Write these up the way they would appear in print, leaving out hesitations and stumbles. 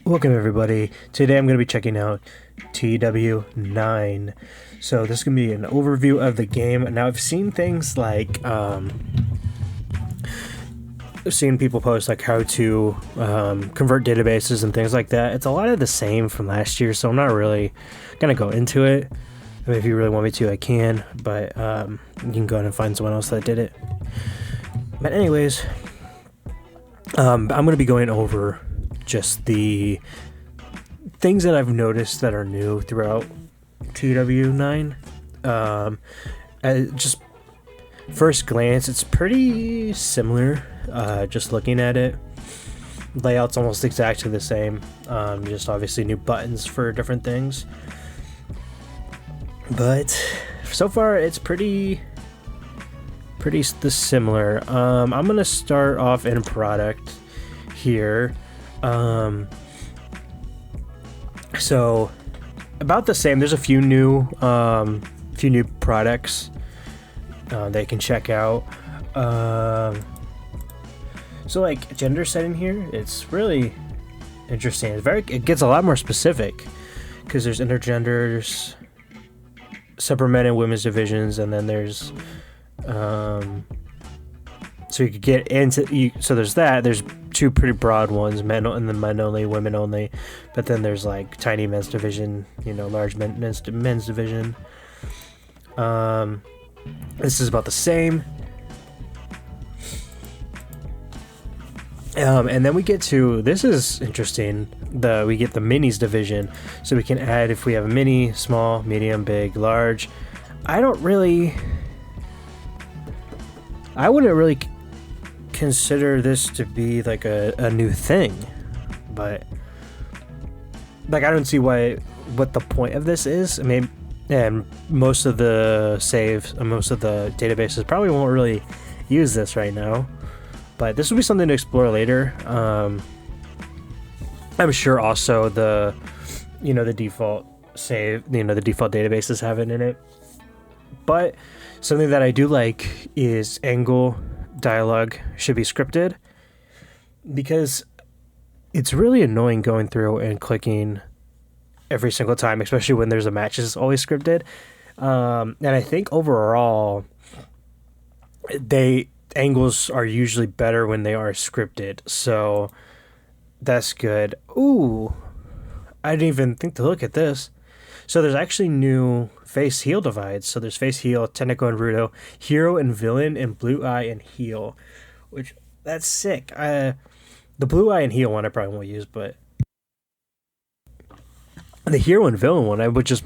Welcome everybody. Today I'm going to be checking out TEW 9. So this is going to be an overview of the game. Now I've seen things like I've seen people post like how to convert databases and things like that. It's a lot of the same from last year, so I'm not really going to go into it. I mean, if you really want me to, I can, but you can go ahead and find someone else that did it. But anyways, I'm going to be going over just the things that I've noticed that are new throughout TEW 9. Just first glance, it's pretty similar. Just looking at it, layout's almost exactly the same. Just obviously new buttons for different things. But so far, it's pretty similar. I'm gonna start off in product here. So about the same. There's a few new products that you can check out. So like gender setting here, it's really interesting. It gets a lot more specific because there's intergenders, separate men and women's divisions, and then there's so you could get into so there's two pretty broad ones, men and then men only, women only, but then there's like tiny men's division, large men's division. This is about the same. And then we get to, this is interesting, we get the minis division, so we can add if we have a mini, small, medium, big, large. I wouldn't really consider this to be like a new thing, but like I don't see what the point of this is. I mean, and most of the saves and most of the databases probably won't really use this right now, but this will be something to explore later. I'm sure also the default save, the default databases have it in it, but something that I do like is angle dialogue should be scripted, because it's really annoying going through and clicking every single time, especially when there's a match is always scripted. And I think overall angles are usually better when they are scripted, so that's good. Ooh, I didn't even think to look at this. So there's actually new face heal divides. So there's face heal, technical and rudo, hero and villain, and blue eye and heal, which that's sick. The blue eye and heal one I probably won't use, but the hero and villain one I would just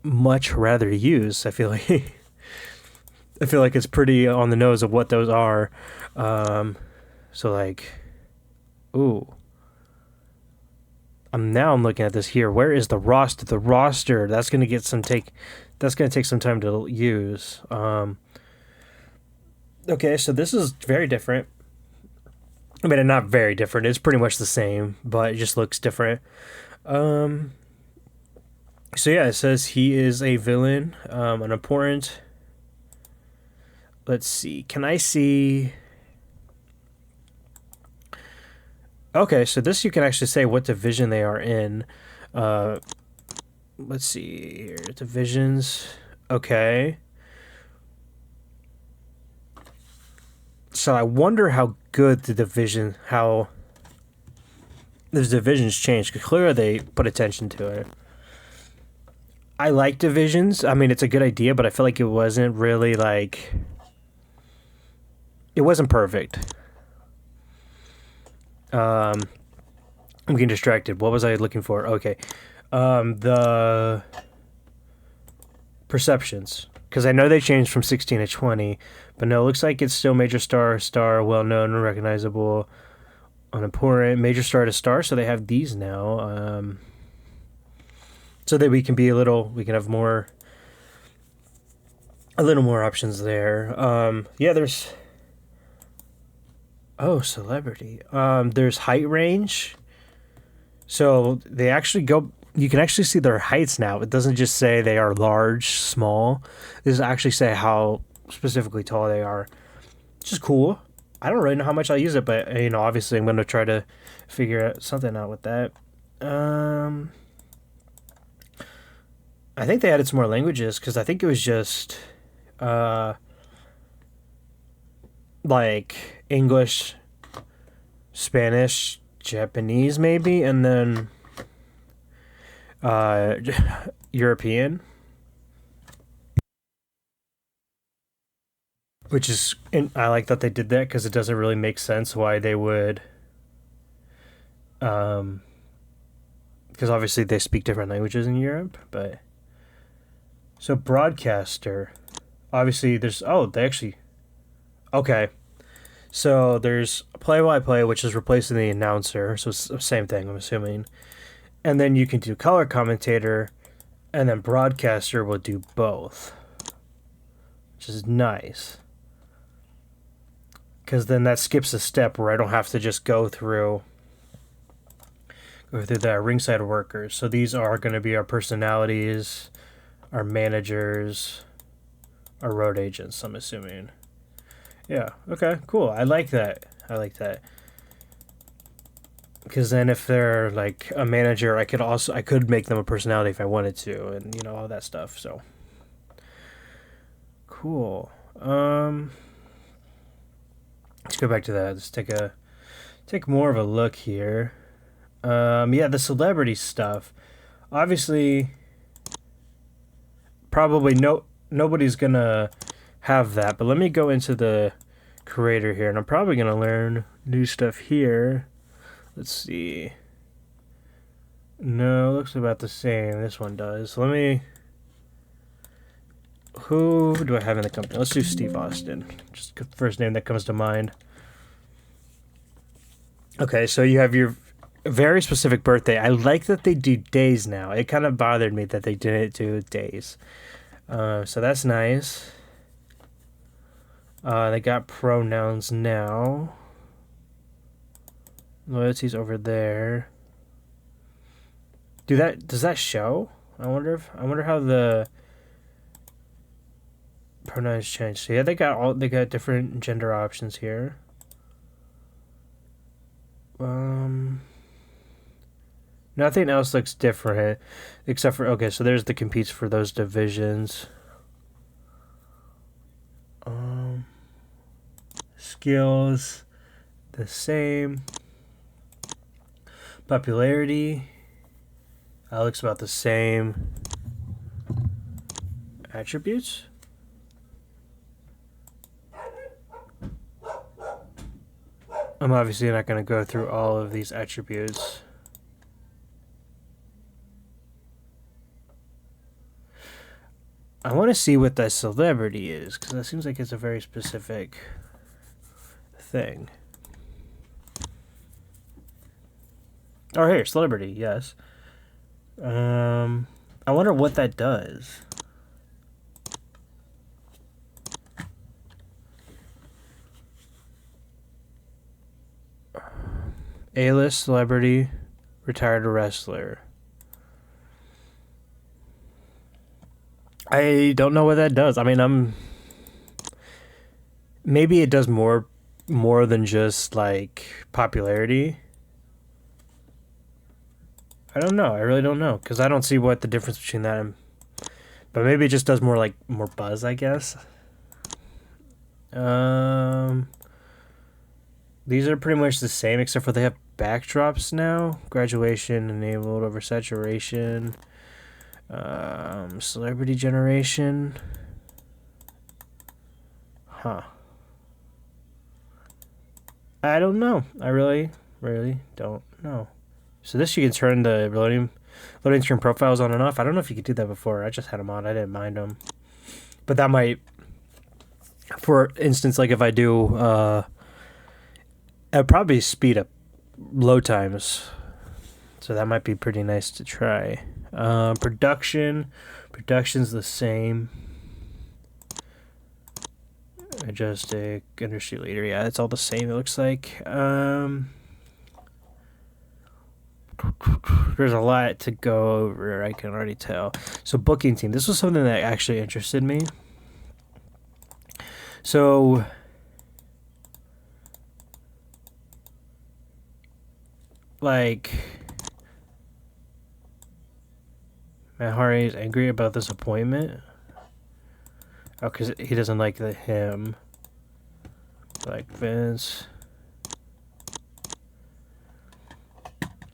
much rather use. I feel like it's pretty on the nose of what those are. So like, ooh. I'm looking at this here. Where is the roster? The roster, that's gonna take some time to use. Okay, so this is very different. I mean, not very different. It's pretty much the same, but it just looks different. So yeah, it says he is a villain, an important. Let's see. Can I see? Okay, so this you can actually say what division they are in. Let's see here. Divisions. Okay. So I wonder how good how the divisions changed, because clearly they put attention to it. I like divisions. I mean, it's a good idea, but I feel like it wasn't really it wasn't perfect. I'm getting distracted. What was I looking for? Okay. The perceptions. Because I know they changed from 16 to 20, but no, it looks like it's still major star, well-known, recognizable, unimportant, major star to star, so they have these now. So that we can have a little more options there. Yeah, there's... Oh, celebrity. There's height range. So they actually you can actually see their heights now. It doesn't just say they are large, small. This actually say how specifically tall they are. Which is cool. I don't really know how much I'll use it, but you know, obviously I'm going to try to figure out something out with that. I think they added some more languages because I think it was just like English, Spanish, Japanese, maybe, and then European, which is, and I like that they did that because it doesn't really make sense why they would, because obviously they speak different languages in Europe, but so broadcaster, obviously there's, oh, they actually, okay, so there's play-by-play, which is replacing the announcer, so it's the same thing, I'm assuming, and then you can do color commentator, and then broadcaster will do both, which is nice. Because then that skips a step where I don't have to just go through the ringside workers. So these are going to be our personalities, our managers, our road agents, I'm assuming. Yeah, okay, cool. I like that. Because then if they're like a manager, I could make them a personality if I wanted to, and you know, all that stuff. So cool. Let's go back to that. Let's take more of a look here. Yeah, the celebrity stuff. Obviously, probably nobody's gonna have that. But let me go into the creator here, and I'm probably gonna learn new stuff here. Let's see. No, it looks about the same. This one does. So let me. Who do I have in the company? Let's do Steve Austin. Just the first name that comes to mind. Okay, so you have your very specific birthday. I like that they do days now. It kind of bothered me that they didn't do days. So that's nice. They got pronouns now. Loyalty's over there. Does that show? I wonder how the pronouns change. So yeah, they got different gender options here. Nothing else looks different except for, okay, so there's the competes for those divisions. Skills the same. Popularity looks about the same. Attributes. I'm obviously not going to go through all of these attributes. I want to see what that celebrity is, because that seems like it's a very specific thing. Oh, here, celebrity, yes. I wonder what that does. A-list celebrity, retired wrestler. I don't know what that does. I mean, maybe it does more than just like popularity. I don't know. I really don't know, because I don't see what the difference between that and, but maybe it just does more buzz, I guess. These are pretty much the same, except for they have backdrops now. Graduation enabled, oversaturation, celebrity generation. Huh. I don't know. I really don't know. So this, you can turn the loading screen profiles on and off. I don't know if you could do that before. I just had them on. I didn't mind them. But that might, for instance, like if I do, it'd probably speed up load times. So that might be pretty nice to try. Production's the same. Majestic, industry leader. Yeah, it's all the same, it looks like. There's a lot to go over, I can already tell. So booking team. This was something that actually interested me. So like Matt Hardy is angry about this appointment. Oh, because he doesn't like him. Like Vince.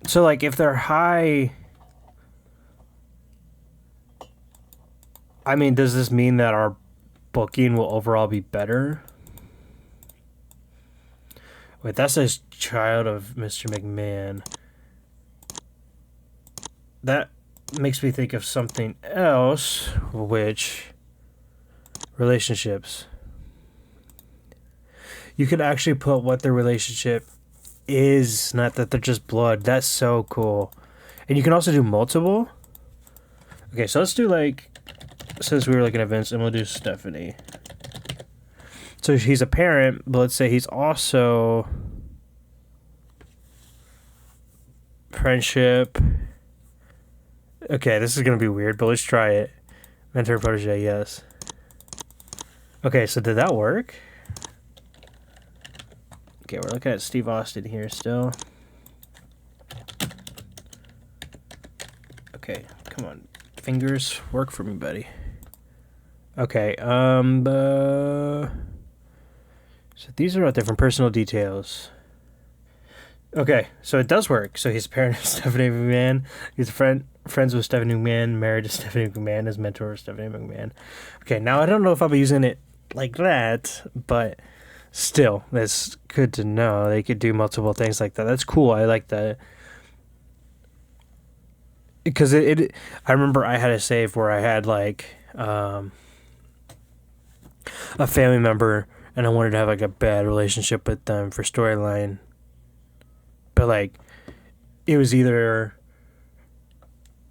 So, like, if they're high... I mean, does this mean that our booking will overall be better? Wait, that says child of Mr. McMahon. That makes me think of something else, which... relationships. You could actually put what their relationship is, not that they're just blood. That's so cool. And you can also do multiple. Okay, so let's do, like, since we were looking at Vince, and we'll do Stephanie. So he's a parent, but let's say he's also friendship. Okay, this is gonna be weird, but let's try it. Mentor, protege, yes. Okay, so did that work? Okay, we're looking at Steve Austin here still. Okay, come on. Fingers, work for me, buddy. Okay, so these are all different personal details. Okay, so it does work. So he's a parent of Stephanie McMahon. He's friends with Stephanie McMahon, married to Stephanie McMahon, his mentor of Stephanie McMahon. Okay, now I don't know if I'll be using it like that, but still, that's good to know. They could do multiple things like that. That's cool. I like that. Because I remember I had a save where I had, like, a family member, and I wanted to have, like, a bad relationship with them for storyline. But, like, it was either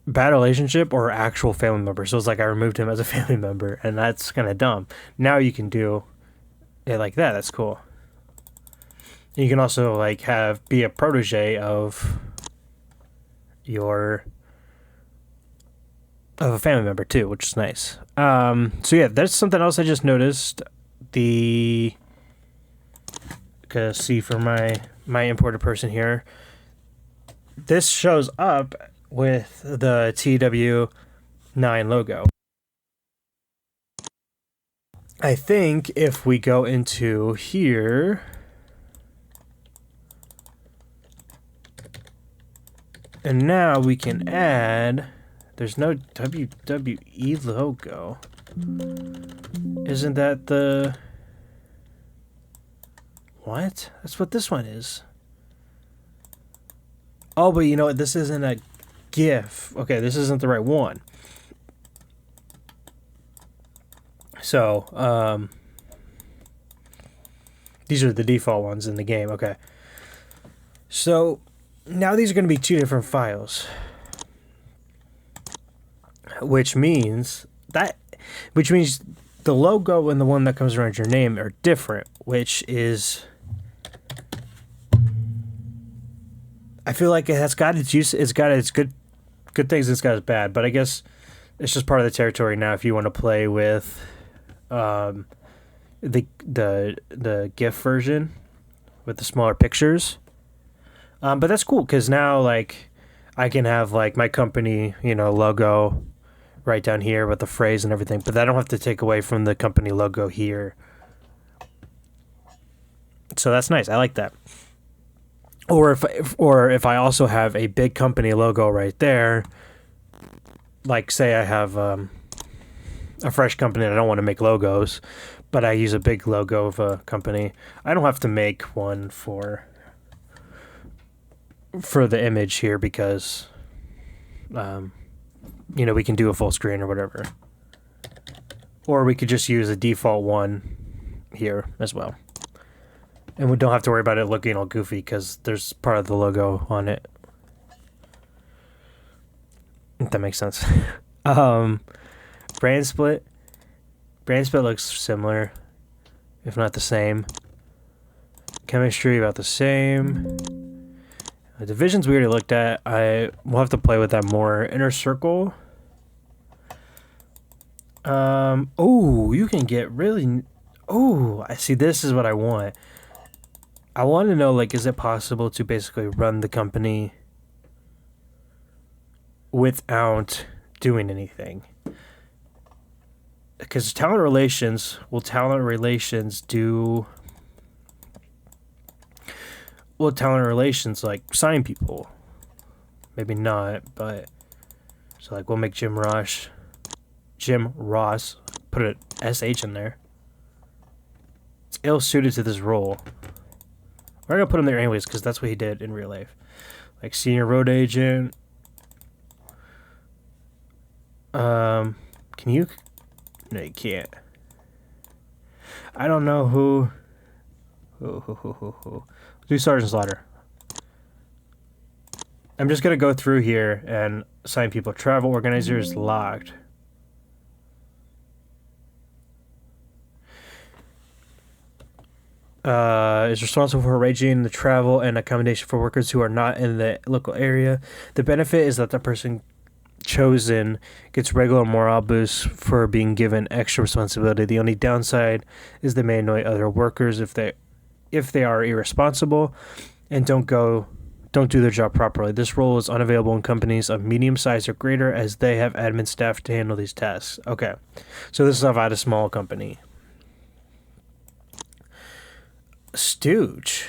bad relationship or actual family member. So it's like I removed him as a family member, and that's kind of dumb. Now you can do it like that. That's cool. And you can also, like, be a protege of a family member too, which is nice. So yeah, that's something else I just noticed. See for my imported person here, this shows up with the TEW logo. I think if we go into here, and now we can add, there's no WWE logo. Isn't that the... What? That's what this one is. Oh, but you know what? This isn't a GIF. Okay, this isn't the right one. So, these are the default ones in the game. Okay. So, now these are going to be two different files. Which means the logo and the one that comes around your name are different, which is... I feel like it has got its use, it's got its good things, it's got its bad, but I guess it's just part of the territory now if you want to play with the GIF version with the smaller pictures. But that's cool because now, like, I can have, like, my company, logo right down here with the phrase and everything, but I don't have to take away from the company logo here. So that's nice. I like that. Or if I also have a big company logo right there, like, say I have a fresh company and I don't want to make logos, but I use a big logo of a company, I don't have to make one for the image here because, we can do a full screen or whatever. Or we could just use a default one here as well. And we don't have to worry about it looking all goofy because there's part of the logo on it. If that makes sense. Brand split. Brand split looks similar, if not the same. Chemistry about the same. The divisions we already looked at. I will have to play with that more. Inner circle. Oh, you can get really... Oh, I see. This is what I want. I want to know, like, is it possible to basically run the company without doing anything? Because will talent relations like sign people? Maybe not, but so like we'll make Jim Ross, put an SH in there. It's ill suited to this role. We're gonna put him there anyways because that's what he did in real life. Like senior road agent. Can you? No, you can't. I don't know who. Do Sergeant Slaughter. I'm just gonna go through here and assign people. Travel organizer is locked. Is responsible for arranging the travel and accommodation for workers who are not in the local area. The benefit is that the person chosen gets regular morale boosts for being given extra responsibility. The only downside is they may annoy other workers if they are irresponsible and don't do their job properly. This role is unavailable in companies of medium size or greater as they have admin staff to handle these tasks. Okay, so this is about a small company. Stooge.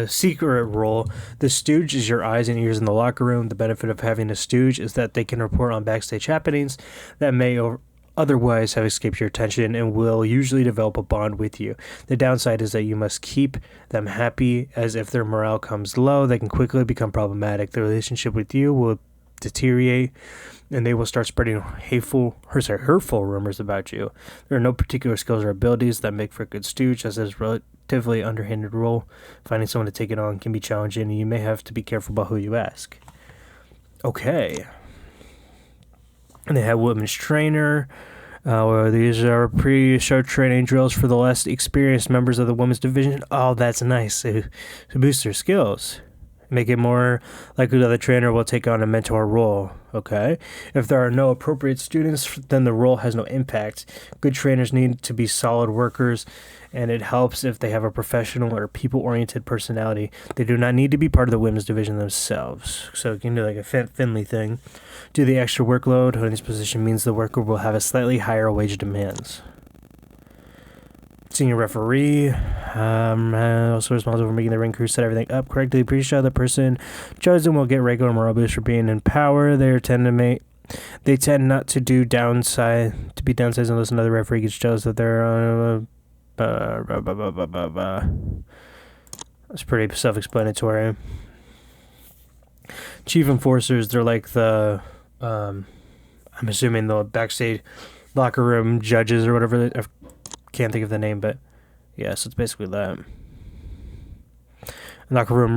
Secret role. The stooge is your eyes and ears in the locker room. The benefit of having a stooge is that they can report on backstage happenings that may otherwise have escaped your attention and will usually develop a bond with you. The downside is that you must keep them happy, as if their morale comes low, they can quickly become problematic. The relationship with you will deteriorate and they will start spreading hurtful rumors about you. There are no particular skills or abilities that make for a good stooge, as it is relatively underhanded role. Finding someone to take it on can be challenging, and you may have to be careful about who you ask. Okay. And they have women's trainer. These are pre-show training drills for the less experienced members of the women's division. Oh, that's nice. To boost their skills. Make it more likely that the trainer will take on a mentor role. Okay. If there are no appropriate students, then the role has no impact. Good trainers need to be solid workers, and it helps if they have a professional or people-oriented personality. They do not need to be part of the women's division themselves. So you can do like a Finley thing. Do the extra workload. Holding this position means the worker will have a slightly higher wage demands. Senior referee, also responsible for making the ring crew set everything up correctly. Pretty sure the person chosen will get regular morale boost for being in power. They tend not to be downsized unless another referee gets jealous that they're That's pretty self-explanatory. Chief enforcers, they're like the I'm assuming the backstage locker room judges or whatever. Can't think of the name, but yeah, so it's basically that. Locker room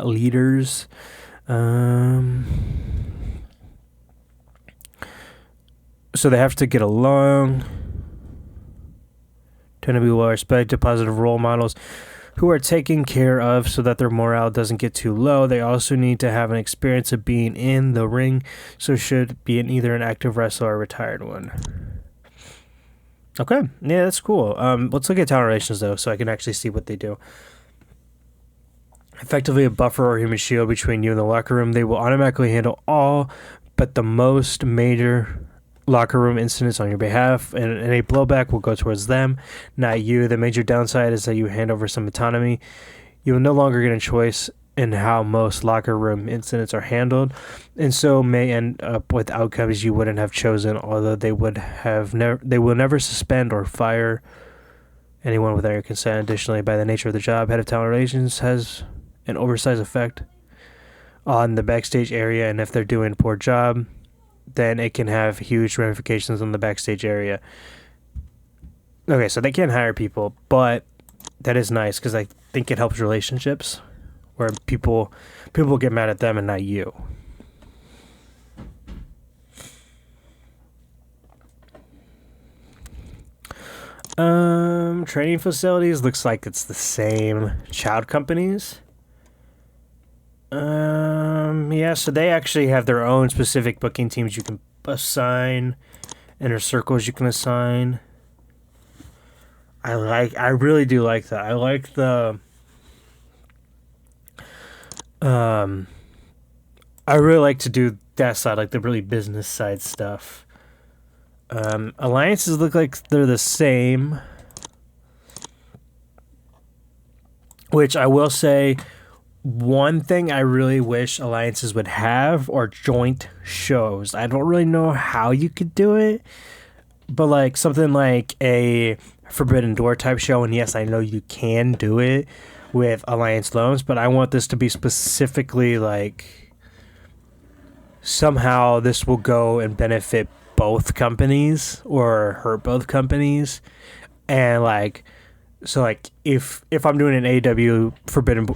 leaders. So they have to get along. Tend to be well respected, positive role models who are taken care of so that their morale doesn't get too low. They also need to have an experience of being in the ring, so should be either an active wrestler or a retired one. Okay, yeah, that's cool. Let's look at talent relations, though, so I can actually see what they do. Effectively a buffer or human shield between you and the locker room. They will automatically handle all but the most major locker room incidents on your behalf, and any blowback will go towards them, not you. The major downside is that you hand over some autonomy. You will no longer get a choice in how most locker room incidents are handled, and so may end up with outcomes you wouldn't have chosen, although they will never suspend or fire anyone without your consent. Additionally, by the nature of the job, head of talent relations has an oversized effect on the backstage area, and if they're doing a poor job, then it can have huge ramifications on the backstage area. Okay, so they can't hire people, but that is nice because I think it helps relationships where people get mad at them and not you. Training facilities looks like it's the same. Child companies. Yeah, so they actually have their own specific booking teams you can assign, inner circles you can assign. I really do like that. I like the um I really like to do that side, like the really business side stuff. Alliances look like they're the same, which I will say one thing I really wish alliances would have are joint shows. I don't really know how you could do it, but like something like a Forbidden Door type show, and yes, I know you can do it with Alliance loans, but I want this to be specifically like somehow this will go and benefit both companies or hurt both companies. And like so like if I'm doing an AW Forbidden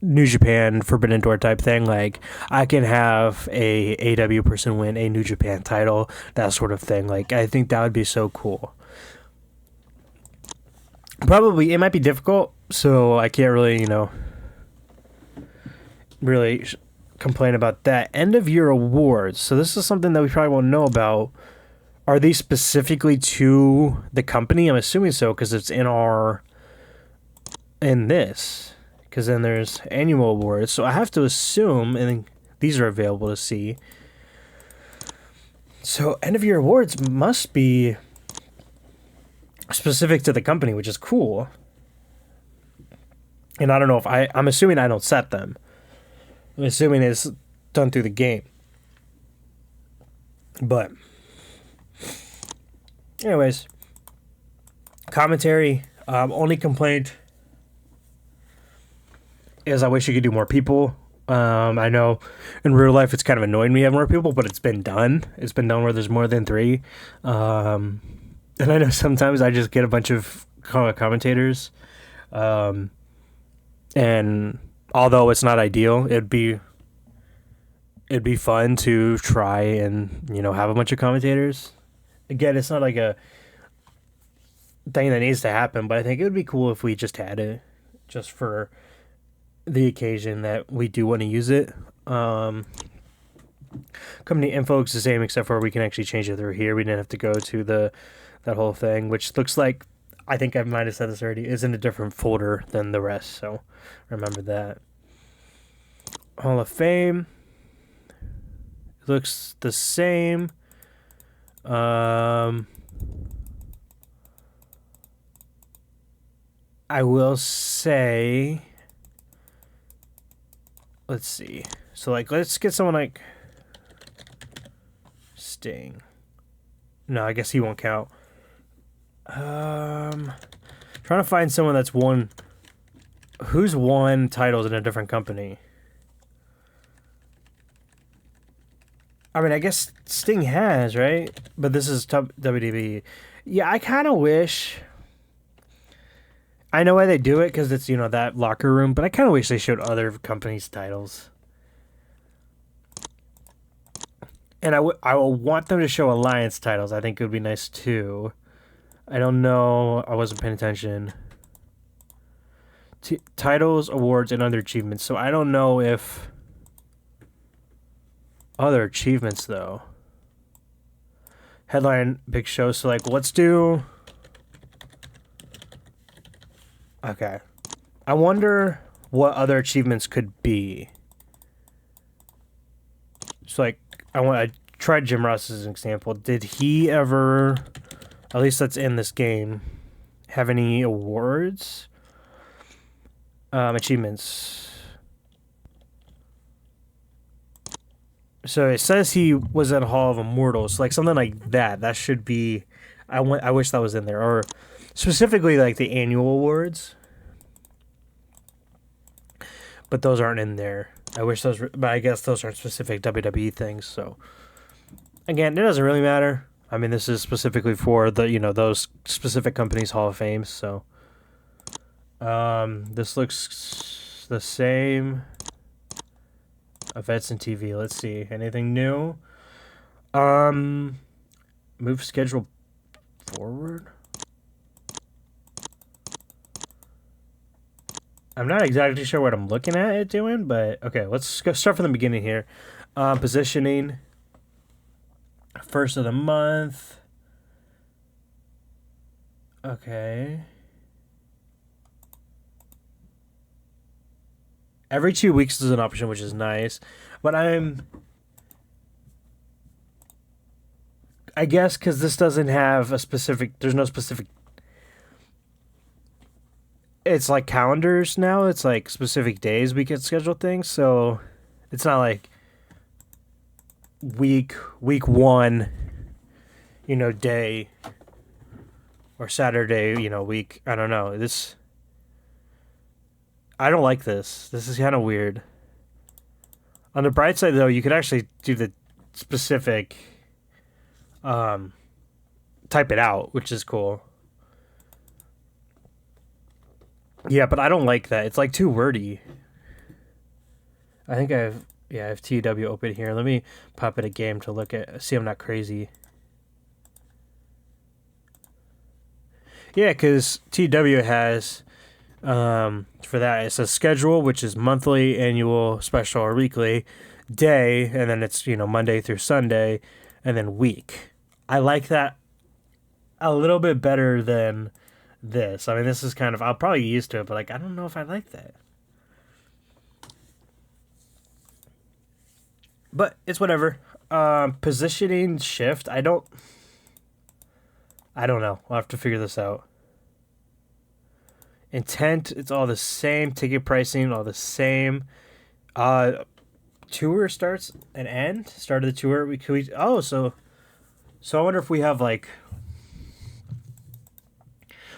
New Japan Forbidden Door type thing, like I can have a AW person win a New Japan title, that sort of thing. Like I think that would be so cool. Probably it might be difficult, so I can't really, really complain about that. End of year awards. So this is something that we probably won't know about. Are these specifically to the company? I'm assuming so because it's in this. Because then there's annual awards. So I have to assume, and these are available to see. So end of year awards must be specific to the company, which is cool. And I don't know if I'm assuming I don't set them. I'm assuming it's done through the game. But anyways, commentary. Only complaint is I wish you could do more people. I know in real life it's kind of annoying me to have more people, but it's been done. It's been done where there's more than 3. And I know sometimes I just get a bunch of commentators. And although it's not ideal, it'd be fun to try and have a bunch of commentators. Again, it's not like a thing that needs to happen, but I think it would be cool if we just had it, just for the occasion that we do want to use it. Company info is the same except for we can actually change it through here. We didn't have to go to that whole thing, which looks like, I think I might have said this already, is in a different folder than the rest, so remember that. Hall of Fame looks the same. I will say, let's see. So like, let's get someone like Sting. No, I guess he won't count. Trying to find someone that's who's won titles in a different company. I mean, I guess Sting has, right? But this is WWE. Yeah, I kind of wish. I know why they do it because it's, that locker room, but I kind of wish they showed other companies' titles. And I will want them to show Alliance titles. I think it would be nice too. I don't know. I wasn't paying attention. Titles, awards, and other achievements. So I don't know if other achievements though. Headline big show. So like, let's do. Okay. I wonder what other achievements could be. So like, I tried Jim Ross as an example. Did he ever, at least that's in this game, have any awards? Achievements. So it says he was at Hall of Immortals, like something like that. That should be. I wish that was in there, or specifically like the annual awards. But those aren't in there. I wish those, but I guess those aren't specific WWE things. So again, it doesn't really matter. I mean, this is specifically for the those specific companies' Hall of Fame. So this looks the same. Events and TV. Let's see. Anything new? Move schedule forward. I'm not exactly sure what I'm looking at it doing, but okay, let's go start from the beginning here. Positioning. First of the month. Okay. Every 2 weeks is an option, which is nice. But I guess because this doesn't have a specific, there's no specific, it's like calendars now. It's like specific days we can schedule things. So it's not like week one, day or Saturday, week. I don't know. I don't like this. This is kind of weird. On the bright side, though, you could actually do the specific, um, type it out, which is cool. Yeah, but I don't like that. It's like too wordy. I think I have TEW open here. Let me pop in a game to look at, see I'm not crazy. Yeah, because TEW has, for that, it's a schedule, which is monthly, annual, special, or weekly, day, and then it's, Monday through Sunday, and then week. I like that a little bit better than this. I mean, this is kind of, I'll probably get used to it, but like, I don't know if I like that. But it's whatever. Positioning shift, I don't know. I'll have to figure this out. Intent, it's all the same. Ticket pricing, all the same. Tour starts and end. Start of the tour. So I wonder if we have like,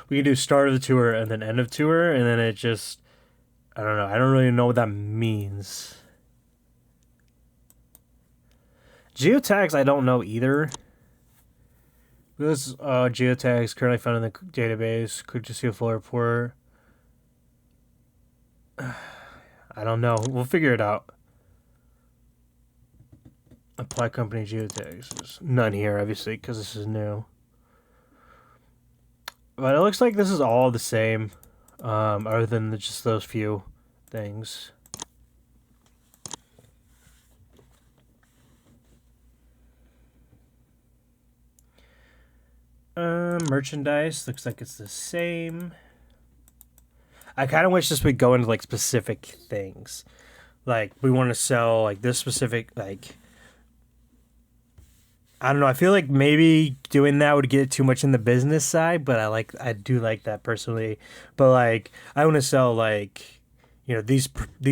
we can do start of the tour and then end of tour, and then it just, I don't know. I don't really know what that means. Geotags, I don't know either. This geotags currently found in the database. Could just see a full report. I don't know. We'll figure it out. Apply company geotags. There's none here, obviously, because this is new. But it looks like this is all the same, other than just those few things. Merchandise looks like it's the same. I kind of wish this would go into like specific things. Like we want to sell like this specific like, I don't know. I feel like maybe doing that would get too much in the business side, but I do like that personally. But like I want to sell like, these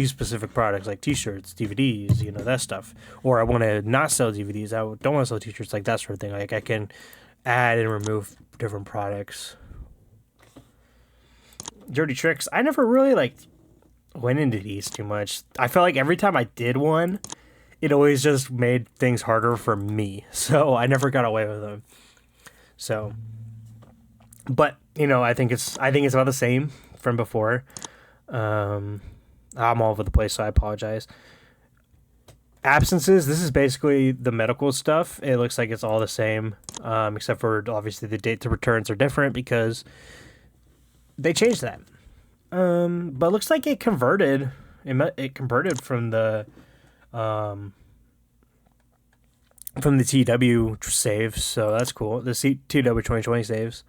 specific products like T-shirts, DVDs, that stuff. Or I want to not sell DVDs. I don't want to sell T-shirts, like that sort of thing. Like I can add and remove different products. Dirty tricks. I never really like went into these too much. I felt like every time I did one, it always just made things harder for me. So I never got away with them. So, but I think it's about the same from before. I'm all over the place, so I apologize. Absences. This is basically the medical stuff. It looks like it's all the same, except for obviously the date to returns are different because they changed that. But it looks like it converted. It converted from the TW saves, so that's cool. The TW 2020 saves.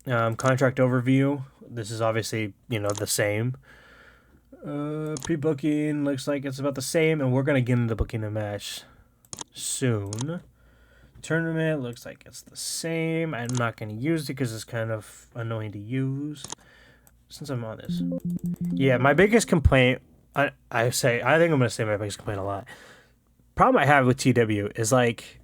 Contract overview. This is obviously the same. Pre-booking looks like it's about the same, and we're gonna get into booking a match soon. Tournament looks like it's the same. I'm not gonna use it because it's kind of annoying to use. Since I'm on this, yeah, my biggest complaint. I think I'm gonna say my biggest complaint a lot. Problem I have with TW is like,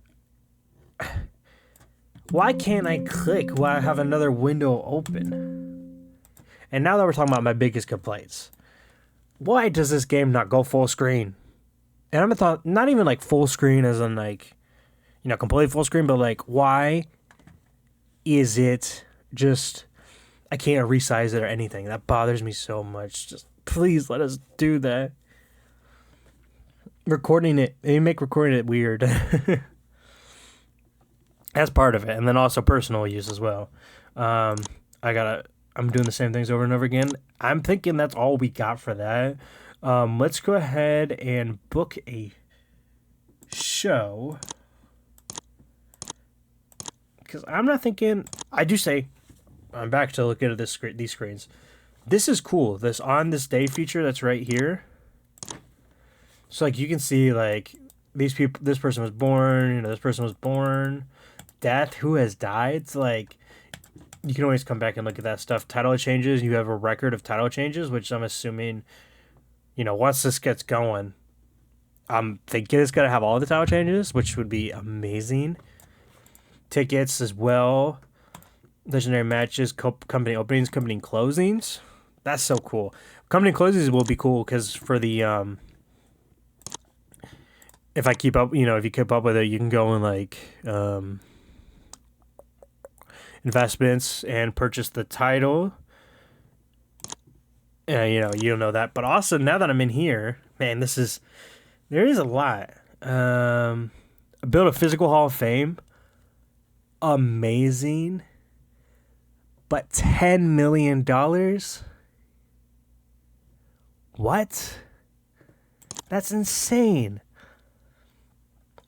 why can't I click while I have another window open? And now that we're talking about my biggest complaints, why does this game not go full screen? And I'm thought not even like full screen as in like, completely full screen, but like, why is it just, I can't resize it or anything? That bothers me so much. Just please let us do that. Recording it, you make recording it weird. That's part of it, and then also personal use as well. I'm doing the same things over and over again. I'm thinking that's all we got for that. Let's go ahead and book a show. because I'm not thinking. I do say, I'm back to look at these screens. This is cool. This on this day feature that's right here. So like you can see like these people. This person was born. This person was born. Death. Who has died? So, like you can always come back and look at that stuff. Title changes. You have a record of title changes, which I'm assuming. Once this gets going, I'm thinking it's gonna have all the title changes, which would be amazing. Tickets as well. Legendary matches, company openings, company closings. That's so cool. Company closings will be cool because for the if I keep up, if you keep up with it, you can go and like investments and purchase the title. You don't know that, but also now that I'm in here, man, there is a lot. Build a physical Hall of Fame. Amazing. But $10 million? What? That's insane.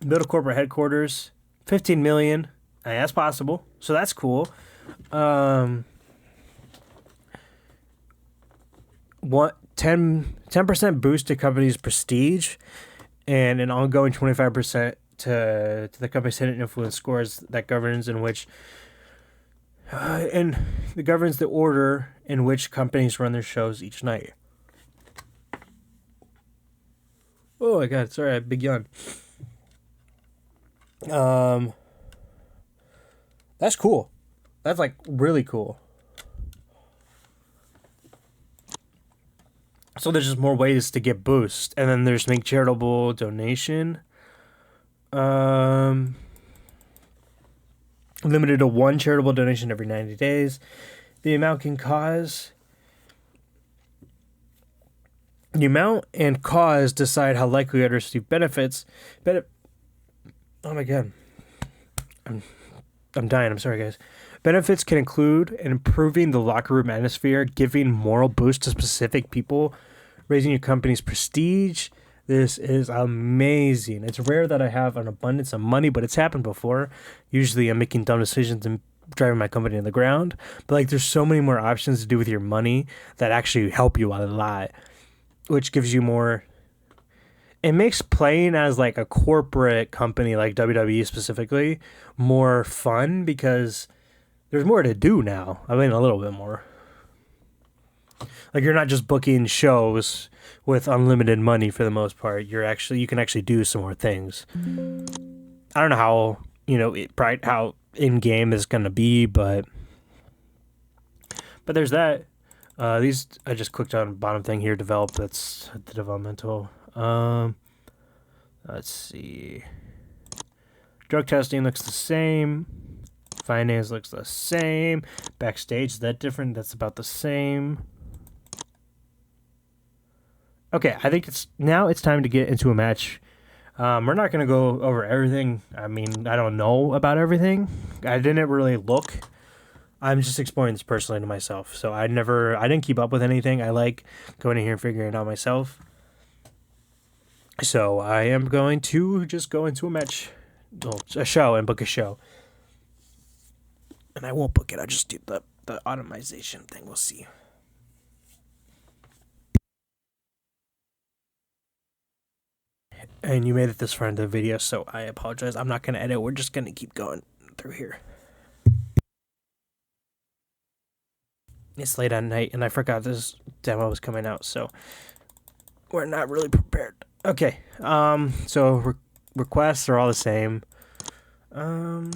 Build a corporate headquarters. $15 million. That's possible. So that's cool. 10% boost to company's prestige, and an ongoing 25% to the company's hidden influence scores that governs in which and the governs the order in which companies run their shows each night. Oh my god, sorry, I had a big yawn. That's cool. That's like really cool. So there's just more ways to get boost, and then there's make charitable donation. Limited to one charitable donation every 90 days. The amount and cause decide how likely you to receive benefits. Oh my god. I'm dying. I'm sorry, guys. Benefits can include improving the locker room atmosphere, giving moral boost to specific people, raising your company's prestige. This is amazing. It's rare that I have an abundance of money, but it's happened before. Usually I'm making dumb decisions and driving my company in the ground. But like there's so many more options to do with your money that actually help you a lot, which gives you more. It makes playing as like a corporate company like WWE specifically more fun because there's more to do now. I mean, a little bit more. Like you're not just booking shows with unlimited money for the most part. You can actually do some more things. I don't know how how in game is gonna be, but there's that. These I just clicked on the bottom thing here. Develop. That's the developmental. Let's see. Drug testing looks the same. Finance looks the same. Backstage, is that different? That's about the same. Okay, I think it's time to get into a match. We're not going to go over everything. I mean, I don't know about everything. I didn't really look. I'm just exploring this personally to myself. So I didn't keep up with anything. I like going in here and figuring it out myself. So I am going to just go into a show and book a show. And I won't book it. I'll just do the automation thing. We'll see. And you made it this far into the video, so I apologize. I'm not going to edit. We're just going to keep going through here. It's late at night, and I forgot this demo was coming out, so we're not really prepared. Okay, so requests are all the same. I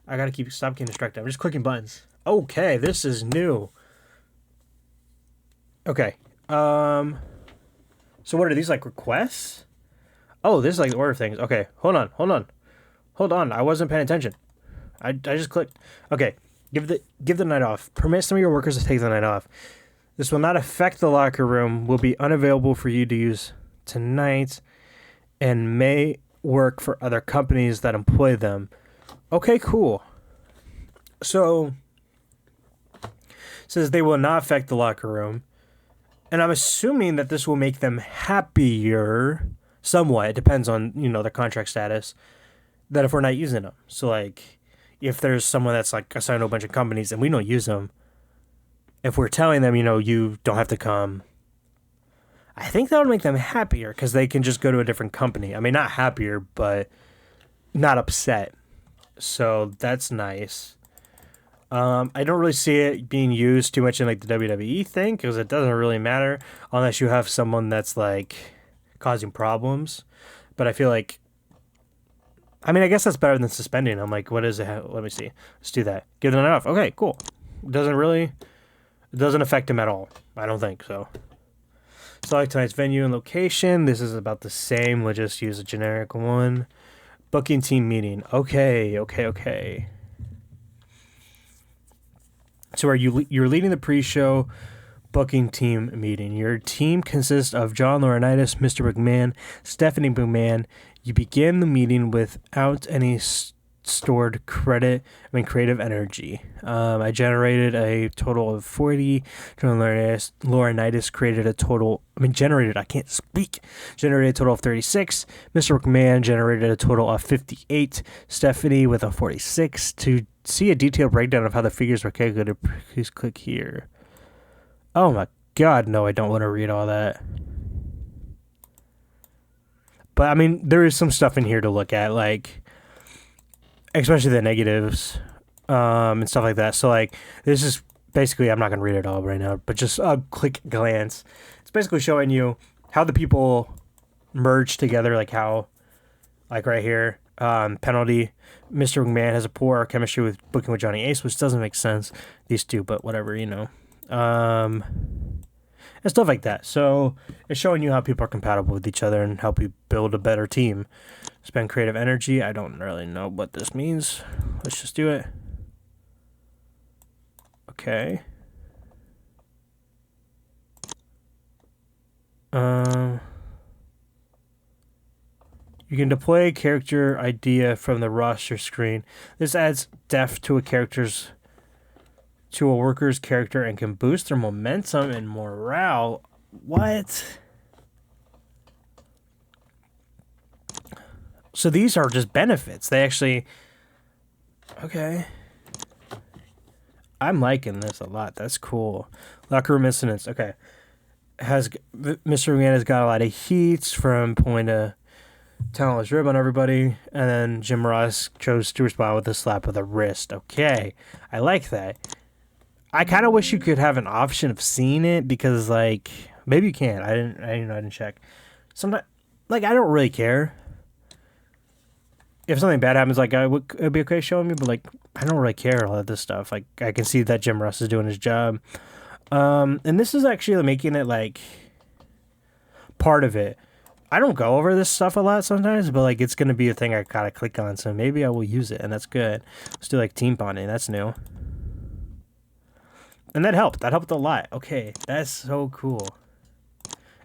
gotta stop getting distracted. I'm just clicking buttons. Okay, this is new. Okay, so what are these, like requests? Oh, this is like the order things. Okay, hold on. I wasn't paying attention. I just clicked. Okay, give the night off. Permit some of your workers to take the night off. This will not affect the locker room. Will be unavailable for you to use tonight, and may work for other companies that employ them. Okay, cool. So it says they will not affect the locker room. And I'm assuming that this will make them happier somewhat. It depends on, their contract status. that if we're not using them. So like, if there's someone that's like assigned to a bunch of companies and we don't use them, if we're telling them, you don't have to come, I think that would make them happier because they can just go to a different company. I mean, not happier, but not upset. So that's nice. I don't really see it being used too much in like the WWE thing because it doesn't really matter unless you have someone that's like causing problems. But I feel like, I mean, I guess that's better than suspending. I'm like, what is it? Let me see. Let's do that. Give them an off. Okay, cool. It doesn't affect him at all. I don't think so. Select tonight's venue and location. This is about the same. We'll just use a generic one. Booking team meeting. Okay. So you're leading the pre-show booking team meeting. Your team consists of John Laurinaitis, Mr. McMahon, Stephanie McMahon. You begin the meeting without any stored creative energy. I generated a total of 40. John Laurinaitis created a total, I can't speak. Generated a total of 36. Mr. McMahon generated a total of 58. Stephanie with a 46. To see a detailed breakdown of how the figures were calculated, please click here. Oh my God, no, I don't want to read all that. But I mean, there is some stuff in here to look at, like, especially the negatives and stuff like that. So, like, this is basically, I'm not going to read it all right now, but just a quick glance. It's basically showing you how the people merge together, like how, like right here, penalty. Mr. McMahon has a poor chemistry with booking with Johnny Ace, which doesn't make sense. These two, but whatever, and stuff like that. So it's showing you how people are compatible with each other and help you build a better team. Spend creative energy. I don't really know what this means. Let's just do it. Okay. You can deploy a character idea from the roster screen. This adds depth to a worker's character and can boost their momentum and morale. What? So these are just benefits. They actually... Okay. I'm liking this a lot. That's cool. Locker room incidents. Okay. Mr. McMahon has got a lot of heats from pulling a talentless rib on everybody. And then Jim Ross chose to respond with a slap of the wrist. Okay. I like that. I kind of wish you could have an option of seeing it because, like, maybe you can. I didn't check. Sometimes, like, I don't really care. If something bad happens, like, it'd be okay showing me, but, like, I don't really care all of this stuff. Like, I can see that Jim Ross is doing his job. And this is actually making it, like, part of it. I don't go over this stuff a lot sometimes, but, like, it's going to be a thing I gotta click on, so maybe I will use it, and that's good. Let's do, like, team bonding. That's new. And that helped. That helped a lot. Okay, that's so cool.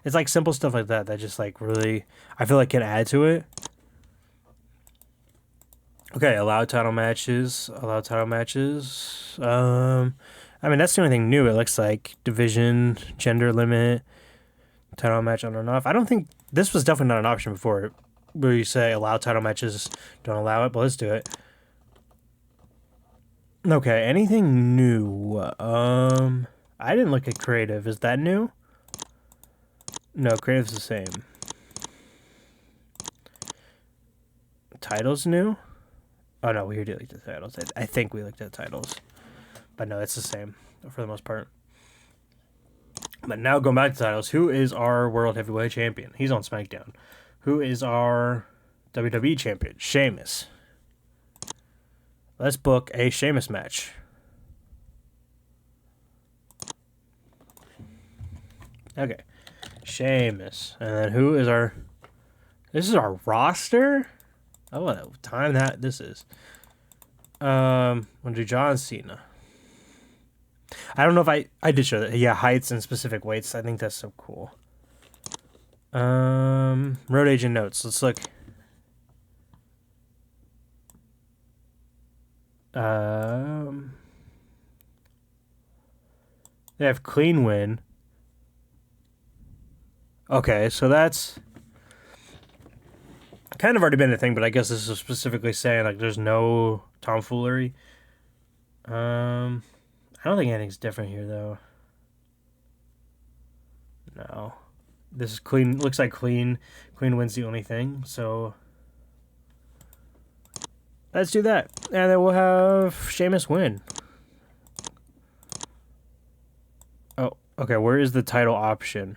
It's like simple stuff like that that just like really, I feel like can add to it. Okay, allow title matches. Allow title matches. I mean, that's the only thing new. It looks like division, gender limit, title match on and off. I don't think this was definitely not an option before where you say allow title matches, don't allow it, but let's do it. Okay, anything new? I didn't look at creative. Is that new? No, creative's the same. Titles new? Oh no, we already looked at the titles. I think we looked at the titles. But no, it's the same for the most part. But now going back to titles, who is our World Heavyweight Champion? He's on SmackDown. Who is our WWE Champion? Sheamus. Let's book a Sheamus match. Okay. Sheamus. And then who is our... This is our roster? Oh, what time that this is. I'm going to do John Cena. I don't know if I did show that. Yeah, heights and specific weights. I think that's so cool. Road agent notes. Let's look. They have clean win. Okay, so that's kind of already been a thing, but I guess this is specifically saying like there's no tomfoolery. I don't think anything's different here though. No, this is clean. Looks like clean. Queen wins the only thing. So let's do that, and then we'll have Sheamus win. Oh, okay. Where is the title option?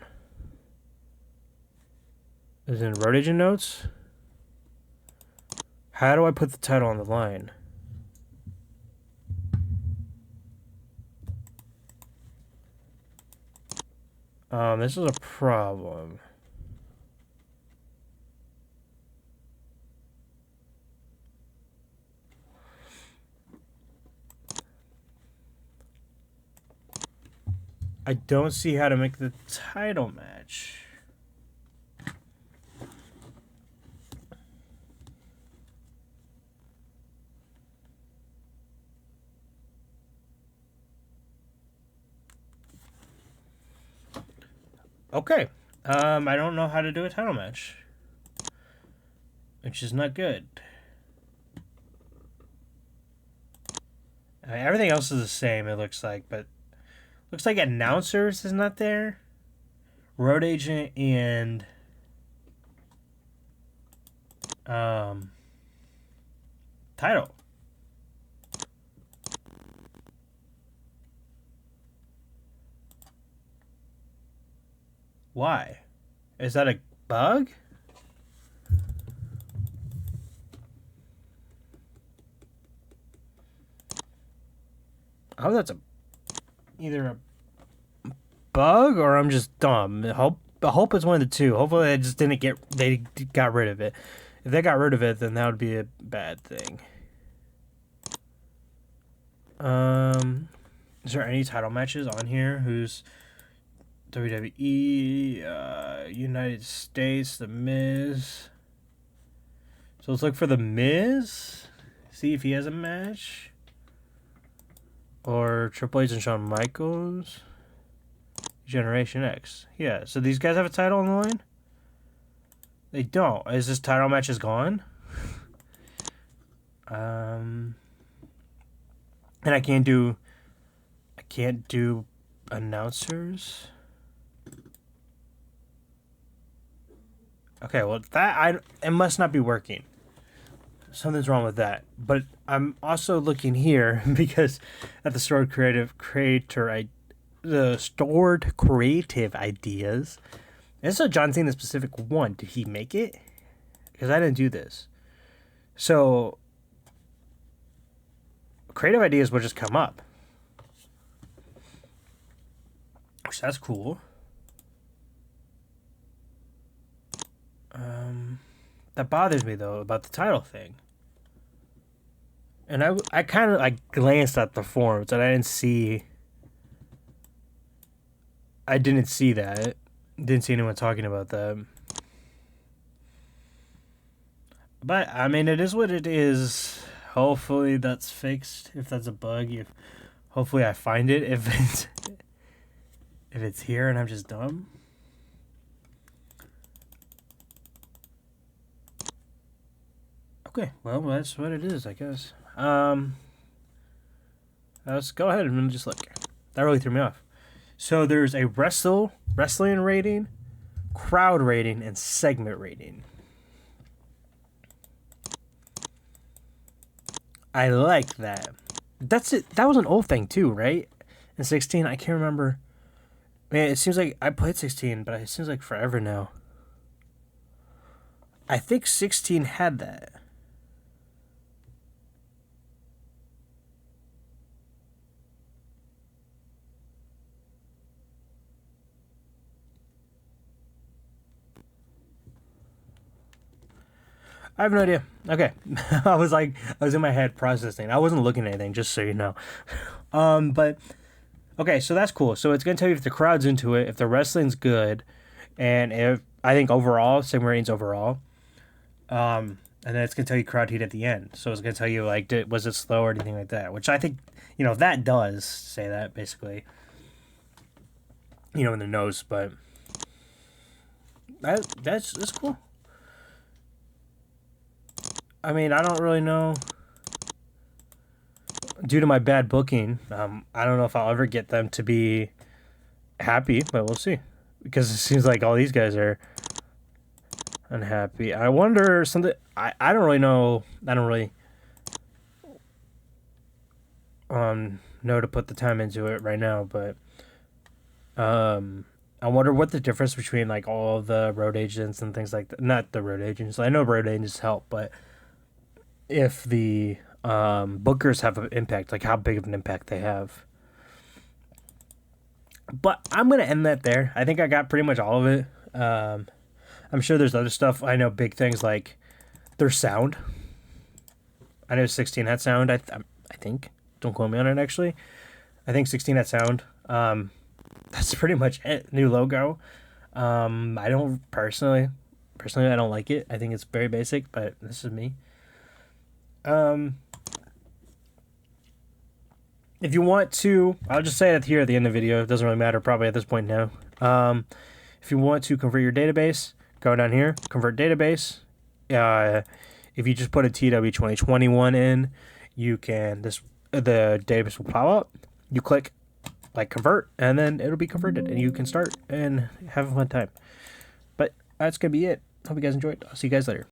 Is it in road agent notes? How do I put the title on the line? This is a problem. I don't see how to make the title match. Okay. I don't know how to do a title match, which is not good. Everything else is the same, it looks like, but looks like announcers is not there. Road agent and title. Why? Is that a bug? I hope that's either a bug or I'm just dumb. I hope it's one of the two. Hopefully they got rid of it. If they got rid of it, then that would be a bad thing. Is there any title matches on here? Who's WWE, United States, The Miz. So let's look for The Miz. See if he has a match. Or Triple H and Shawn Michaels. Generation X. Yeah, so these guys have a title on the line? They don't. Is this title match is gone? And I can't do announcers. Okay, well it must not be working. Something's wrong with that. But I'm also looking here because at the stored creative ideas. This is a John Cena specific one. Did he make it? Because I didn't do this. So creative ideas will just come up. Which that's cool. That bothers me though about the title thing. And I kind of glanced at the forums and I didn't see that. Didn't see anyone talking about that. But I mean, it is what it is. Hopefully that's fixed. If that's a bug, hopefully I find it. If it's here and I'm just dumb. Okay, well that's what it is, I guess. Let's go ahead and just look. That really threw me off. So there's a wrestling rating, crowd rating, and segment rating. I like that. That's it. That was an old thing too, right? In 16, I can't remember. Man, it seems like I played 16, but it seems like forever now. I think 16 had that. I have no idea. Okay. I was in my head processing. I wasn't looking at anything, just so you know. But okay, so that's cool. So it's gonna tell you if the crowd's into it, if the wrestling's good, and if I think overall, segment ratings overall. And then it's gonna tell you crowd heat at the end. So it's gonna tell you was it slow or anything like that, which I think that does say that basically. In the nose, but that's cool. I mean, I don't really know. Due to my bad booking, I don't know if I'll ever get them to be happy, but we'll see. Because it seems like all these guys are unhappy. I wonder something. I don't really know. I don't really know to put the time into it right now, but I wonder what the difference between like all the road agents and things like that. Not the road agents. I know road agents help, but if the bookers have an impact, like how big of an impact they have. But I'm gonna end that there. I think I got pretty much all of it. I'm sure there's other stuff. I know big things like their sound. I know 16 had sound. I think. Don't quote me on it. Actually, I think 16 had sound. That's pretty much it. New logo. I don't personally I don't like it. I think it's very basic, but this is me. If you want to, I'll just say it here at the end of the video. It doesn't really matter probably at this point now. If you want to convert your database, go down here, convert database. If you just put a TEW 2021 in, you can the database will pop up. You click like convert, and then it'll be converted, and you can start and have a fun time. But that's gonna be it. Hope you guys enjoyed. I'll see you guys later.